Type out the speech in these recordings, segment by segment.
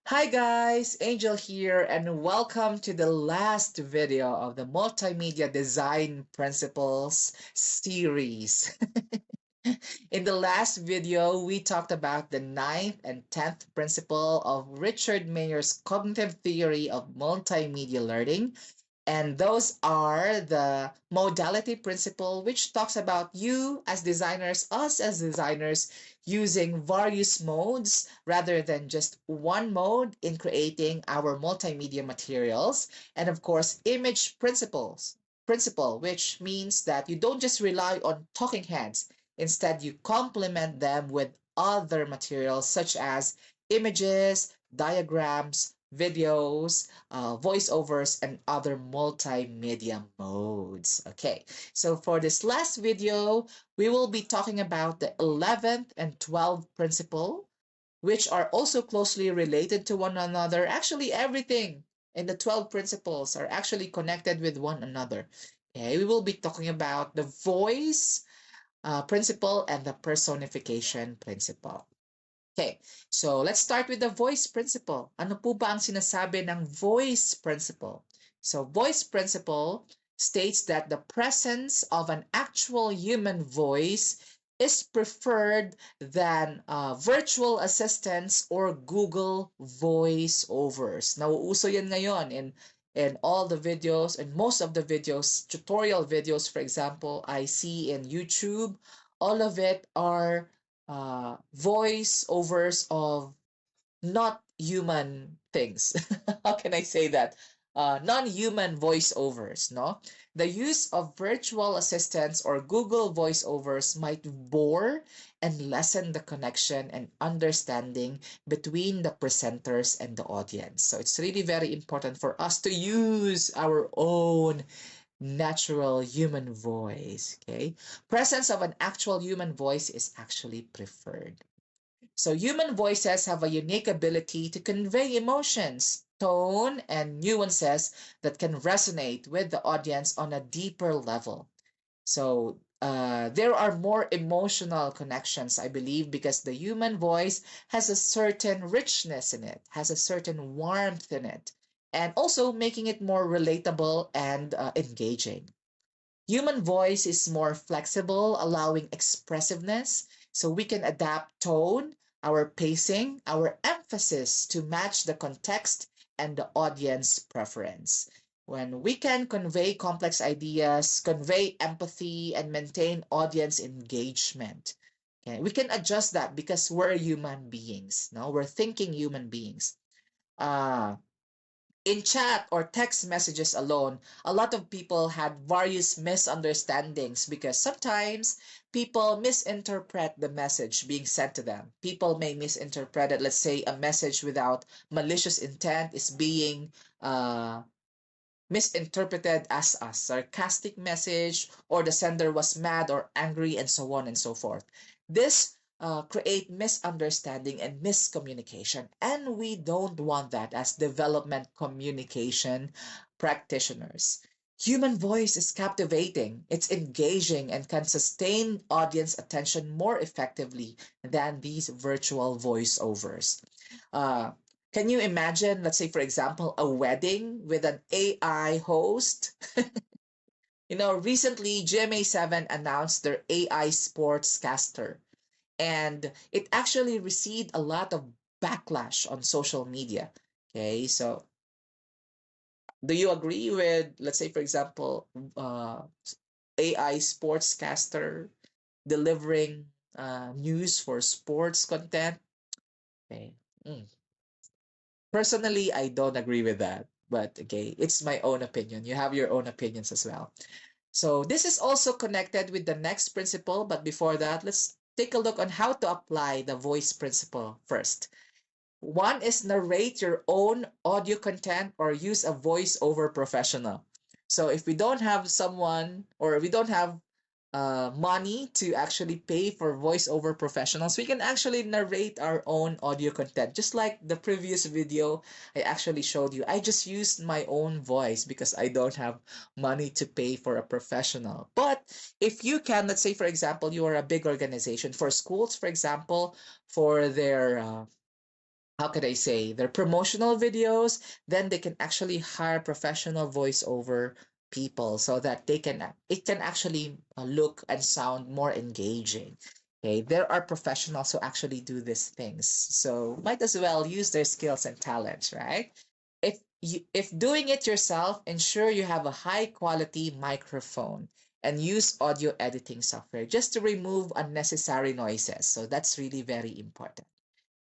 Hi guys, Angel here, and welcome to the last video of the Multimedia Design Principles series. In the last video, we talked about the ninth and 10th principle of Richard Mayer's cognitive theory of multimedia learning, and those are the modality principle, which talks about you as designers, us as designers, using various modes rather than just one mode in creating our multimedia materials. And of course, image principle, which means that you don't just rely on talking heads. Instead, you complement them with other materials such as images, diagrams, videos, voiceovers, and other multimedia modes. Okay, so for this last video, we will be talking about the 11th and 12th principle, which are also closely related to one another. Actually, everything in the 12 principles are actually connected with one another. Okay, we will be talking about the voice principle and the personification principle. Okay, so let's start with the voice principle. Ano po ba ang sinasabi ng voice principle? So voice principle states that the presence of an actual human voice is preferred than virtual assistants or Google voiceovers. Nauuso yan ngayon in all the videos and most of the videos, tutorial videos, for example, I see in YouTube. All of it are voiceovers of not human things. How can I say that? Non-human voiceovers, no? The use of virtual assistants or Google voiceovers might bore and lessen the connection and understanding between the presenters and the audience. So it's really very important for us to use our own natural human voice, okay? Presence of an actual human voice is actually preferred. So human voices have a unique ability to convey emotions, tone, and nuances that can resonate with the audience on a deeper level. So there are more emotional connections, I believe, because the human voice has a certain richness in it, has a certain warmth in it, and also making it more relatable and engaging. Human voice is more flexible, allowing expressiveness, so we can adapt tone, our pacing, our emphasis to match the context and the audience preference. When we can convey complex ideas, convey empathy, and maintain audience engagement, okay, we can adjust that because we're human beings. No, we're thinking human beings. Uh, in chat or text messages alone, a lot of people had various misunderstandings because sometimes people misinterpret the message being sent to them. People may misinterpret it. Let's say a message without malicious intent is being misinterpreted as a sarcastic message, or the sender was mad or angry, and so on and so forth. This create misunderstanding and miscommunication, and we don't want that as development communication practitioners. Human voice is captivating, it's engaging, and can sustain audience attention more effectively than these virtual voiceovers. Uh, can you imagine, let's say, for example, a wedding with an AI host? Recently GMA7 announced their AI sportscaster, and it actually received a lot of backlash on social media. Okay, so do you agree with, let's say, for example, AI sportscaster delivering news for sports content? Okay. Mm. Personally, I don't agree with that. But okay, it's my own opinion. You have your own opinions as well. So this is also connected with the next principle. But before that, let's take a look on how to apply the voice principle first. One is narrate your own audio content or use a voice-over professional. So if we don't have someone, or we don't have money to actually pay for voiceover professionals, we can actually narrate our own audio content. Just like the previous video I actually showed you, I just used my own voice because I don't have money to pay for a professional. But if you can, let's say, for example, you are a big organization, for schools, for example, for their how could I say, their promotional videos, then they can actually hire professional voiceover people so that it can actually look and sound more engaging. Okay, there are professionals who actually do these things, so might as well use their skills and talents, right? If doing it yourself, ensure you have a high quality microphone and use audio editing software just to remove unnecessary noises. So that's really very important.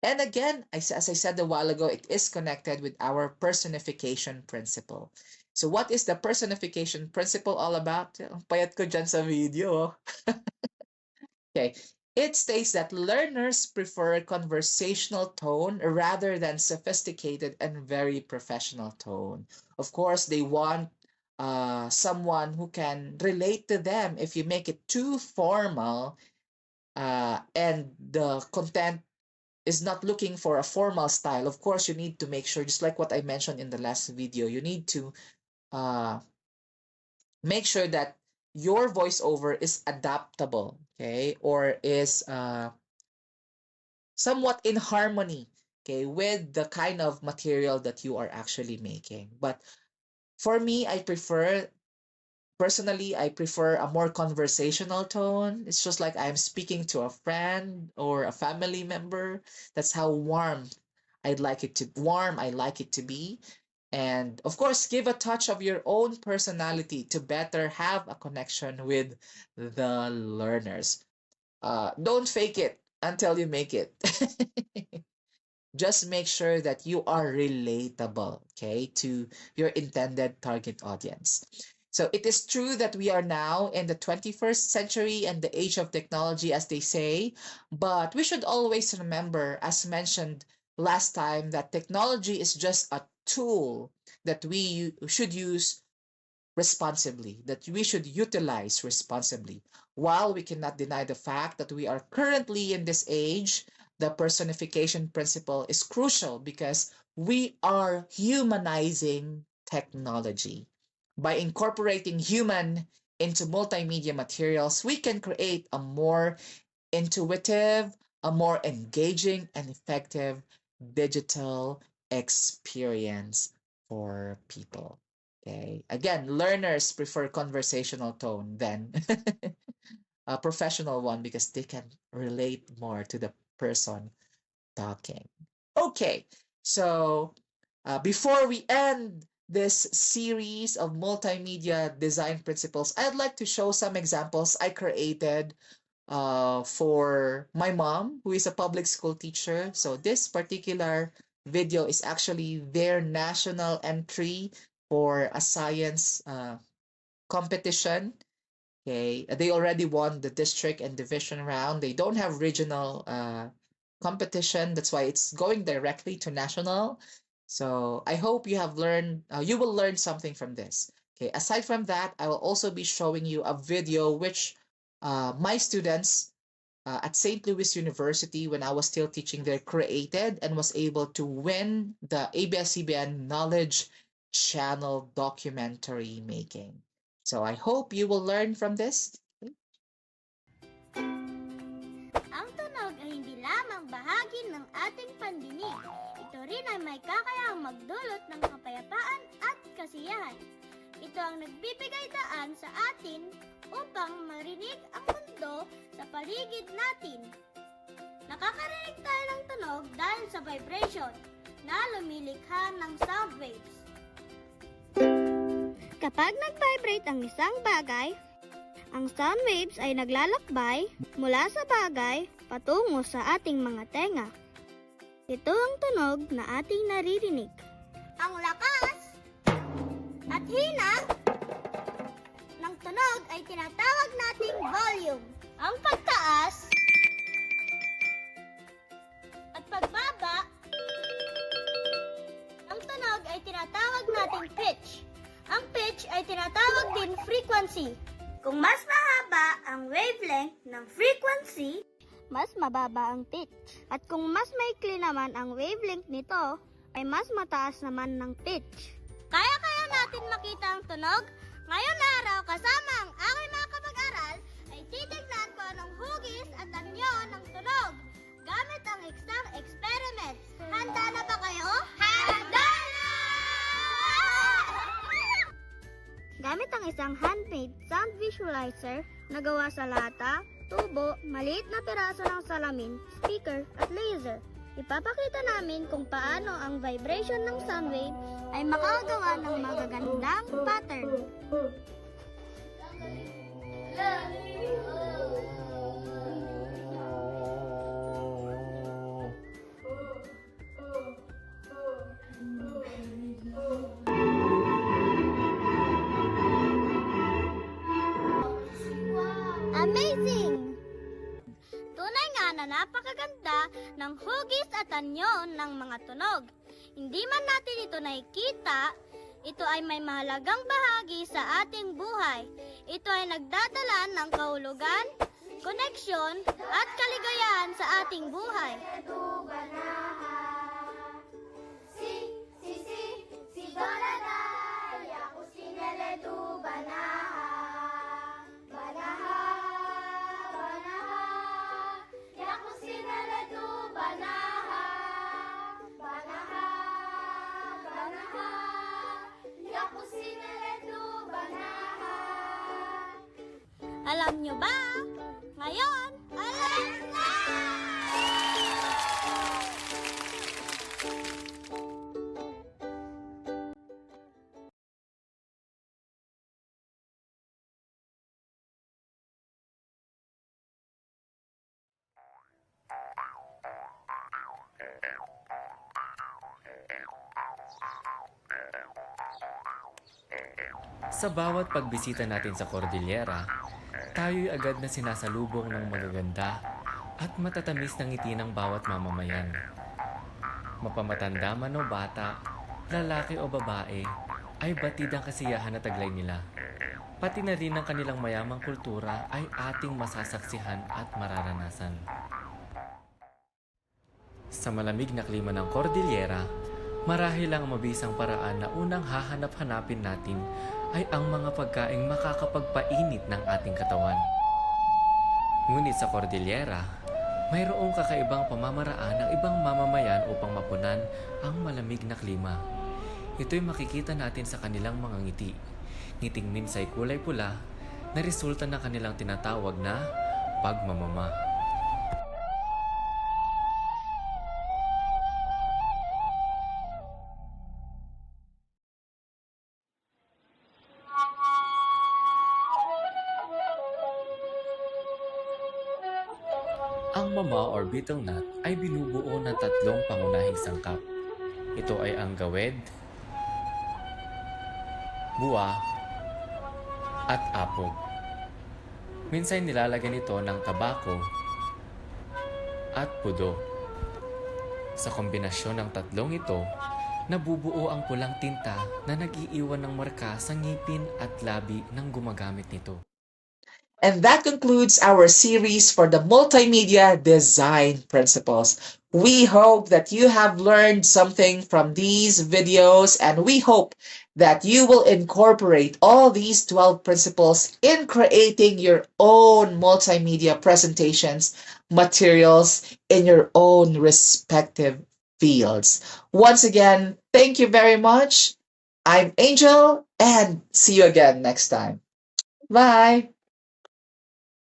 And again, as I said a while ago, it is connected with our personification principle. So what is the personification principle all about? Payat ko dyan sa video. Okay. It states that learners prefer conversational tone rather than sophisticated and very professional tone. Of course, they want someone who can relate to them. If you make it too formal and the content is not looking for a formal style, of course, you need to make sure, just like what I mentioned in the last video, you need to uh, make sure that your voiceover is adaptable, okay, or is somewhat in harmony, okay, with the kind of material that you are actually making. But for me, personally, I prefer a more conversational tone. It's just like I'm speaking to a friend or a family member. That's how warm I like it to be. And of course, give a touch of your own personality to better have a connection with the learners. Don't fake it until you make it. Just make sure that you are relatable, okay, to your intended target audience. So it is true that we are now in the 21st century and the age of technology, as they say, but we should always remember, as mentioned last time, that technology is just a tool that we should use responsibly, that we should utilize responsibly. While we cannot deny the fact that we are currently in this age, the personification principle is crucial because we are humanizing technology. By incorporating human into multimedia materials, we can create a more intuitive, a more engaging and effective digital experience for people. Okay. Again, learners prefer conversational tone than a professional one because they can relate more to the person talking. Okay. So, before we end this series of multimedia design principles, I'd like to show some examples I created for my mom, who is a public school teacher. So this particular video is actually their national entry for a science competition. Okay, they already won the district and division round. They don't have regional competition. That's why it's going directly to national. So I hope you will learn something from this. Okay, aside from that, I will also be showing you a video which my students at St. Louis University, when I was still teaching there, created and was able to win the ABS-CBN Knowledge Channel documentary making. So I hope you will learn from this. Ang tunog ay hindi lamang bahagi ng ating pandinig. Ito rin ay may kakayahang magdulot ng kapayapaan at kasiyahan. Ito ang nagbibigay daan sa atin upang marinig ang mundo sa paligid natin. Nakakarinig tayo ng tunog dahil sa vibration na lumilikha ng sound waves. Kapag nag-vibrate ang isang bagay, ang sound waves ay naglalakbay mula sa bagay patungo sa ating mga tenga. Ito ang tunog na ating naririnig. Ang lakas at hina ng tunog ay tinatawag nating volume. Ang pagtaas at pagbaba ng tunog ay tinatawag nating pitch. Ang pitch ay tinatawag din frequency. Kung mas mahaba ang wavelength ng frequency, mas mababa ang pitch. At kung mas maikli naman ang wavelength nito, ay mas mataas naman ng pitch. Kaya natin makita ang tunog? Ngayon araw, kasama ang aking mga kapag-aral, ay titignan ko anong hugis at anyo ng tunog. gamit ang isang experiment. Handa na ba kayo? Handa na! Gamit ang isang handmade sound visualizer na gawa sa lata, tubo, maliit na piraso ng salamin, speaker at laser. Ipapakita namin kung paano ang vibration ng sound wave ay makagawa ng magagandang pattern. Amazing! Tunay nga na napakaganda ng hugis at anyo ng mga tunog. Hindi man natin ito nakikita, ito ay may mahalagang bahagi sa ating buhay. Ito ay nagdadala ng kahulugan, koneksyon at kaligayahan sa ating buhay. Si Dorada, yaku sinele tu banaha. Banaha, banaha, yaku sinele tu banaha. Banaha, banaha, yaku sinele tu banaha. Alam nyo ba? Ngayon, alam na! Sa bawat pagbisita natin sa Cordillera, tayo'y agad na sinasalubong ng magaganda at matatamis ng ngiti ng bawat mamamayan. Mapamatanda man o bata, lalaki o babae, ay batid ang kasiyahan na taglay nila. Pati na rin ang kanilang mayamang kultura ay ating masasaksihan at mararanasan. Sa malamig na klima ng Cordillera, marahil ang mabisang paraan na unang hahanap-hanapin natin ay ang mga pagkaing makakapagpainit ng ating katawan. Ngunit sa Cordillera, mayroong kakaibang pamamaraan ng ibang mamamayan upang mapunan ang malamig na klima. Ito'y makikita natin sa kanilang mga ngiti. Ngiting minsay kulay pula na resulta ng kanilang tinatawag na pagmamama. Ang mama or betel nut ay binubuo ng tatlong pangunahing sangkap. Ito ay ang gawed, buwa, at apog. Minsan nilalagyan ito ng tabako at pudo. Sa kombinasyon ng tatlong ito, nabubuo ang pulang tinta na nag-iiwan ng marka sa ngipin at labi ng gumagamit nito. And that concludes our series for the multimedia design principles. We hope that you have learned something from these videos, and we hope that you will incorporate all these 12 principles in creating your own multimedia presentations, materials in your own respective fields. Once again, thank you very much. I'm Angel, and see you again next time. Bye.